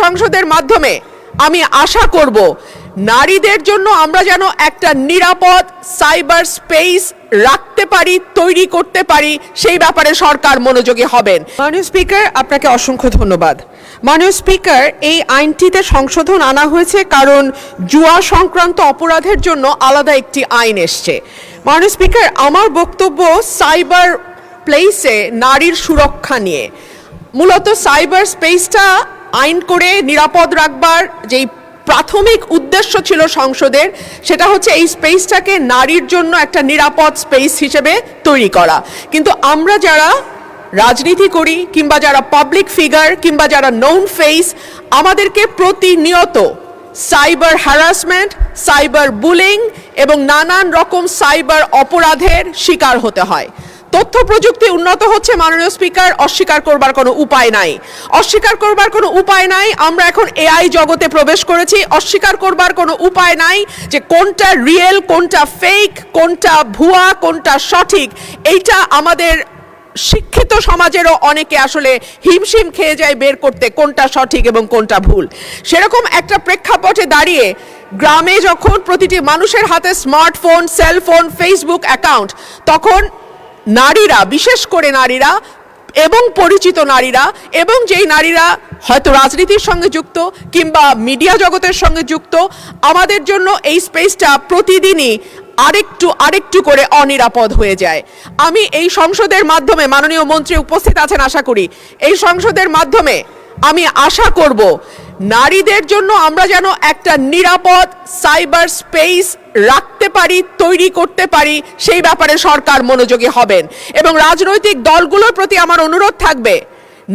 সংসদের মাধ্যমে আমি আশা করব নারীদের জন্য আমরা যেন একটা নিরাপদ সাইবার স্পেস রাখতে পারি, তৈরি করতে পারি, সেই ব্যাপারে সরকার মনোযোগী হবেন। মাননীয় স্পিকার, আপনাকে অসংখ্য ধন্যবাদ। মাননীয় স্পিকার, এই আইনটিতে সংশোধন আনা হয়েছে কারণ জুয়া সংক্রান্ত অপরাধের জন্য আলাদা একটি আইন এসছে। মাননীয় স্পিকার, আমার বক্তব্য সাইবার প্লেসে নারীর সুরক্ষা নিয়ে। মূলত সাইবার স্পেসটা আইন করে নিরাপদ রাখবার যেই প্রাথমিক উদ্দেশ্য ছিল সংসদের, সেটা হচ্ছে এই স্পেসটাকে নারীর জন্য একটা নিরাপদ স্পেস হিসেবে তৈরি করা। কিন্তু আমরা যারা রাজনীতি করি কিংবা যারা পাবলিক ফিগার কিংবা যারা নোন ফেস, আমাদেরকে প্রতিনিয়ত সাইবার হ্যারাসমেন্ট, সাইবার বুলিং এবং নানান রকম সাইবার অপরাধের শিকার হতে হয়। তথ্য প্রযুক্তি উন্নত হচ্ছে মাননীয় স্পিকার, অস্বীকার করবার কোনো উপায় নাই। অস্বীকার করবার কোনো উপায় নাই। আমরা এখন এআই জগতে প্রবেশ করেছি। অস্বীকার করবার কোনো উপায় নাই যে কোনটা রিয়েল, কোনটা ফেক, কোনটা ভুয়া, কোনটা সঠিক। এইটা আমাদের শিক্ষিত সমাজেরও অনেকে আসলে হিমশিম খেয়ে যায় বের করতে কোনটা সঠিক এবং কোনটা ভুল। সেরকম একটা প্রেক্ষাপটে দাঁড়িয়ে গ্রামে যখন প্রতিটি মানুষের হাতে স্মার্টফোন, সেলফোন, ফেসবুক অ্যাকাউন্ট, তখন নারীরা, বিশেষ করে নারীরা এবং পরিচিত নারীরা এবং যেই নারীরা হয়তো রাজনীতির সঙ্গে যুক্ত কিংবা মিডিয়া জগতের সঙ্গে যুক্ত, আমাদের জন্য এই স্পেসটা প্রতিদিনই আরেকটু করে অনিরাপদ হয়ে যায়। আমি এই সংসদের মাধ্যমে, মাননীয় মন্ত্রী উপস্থিত আছেন আশা করি, এই সংসদের মাধ্যমে আমি আশা করব নারীদের জন্য আমরা যেন একটা নিরাপদ সাইবার স্পেস রাখতে পারি, তৈরি করতে পারি, সেই ব্যাপারে সরকার মনোযোগী হবেন। এবং রাজনৈতিক দলগুলোর প্রতি আমার অনুরোধ থাকবে,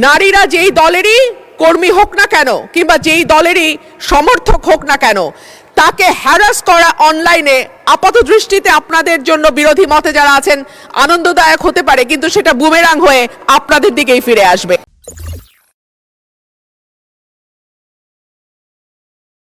নারীরা যেই দলেরই কর্মী হোক না কেন কিংবা যেই দলেরই সমর্থক হোক না কেন, তাকে হ্যারাস করা অনলাইনে আপাত দৃষ্টিতে আপনাদের জন্য বিরোধী মতে যারা আছেন আনন্দদায়ক হতে পারে, কিন্তু সেটা বুমেরাং হয়ে আপনাদের দিকেই ফিরে আসবে।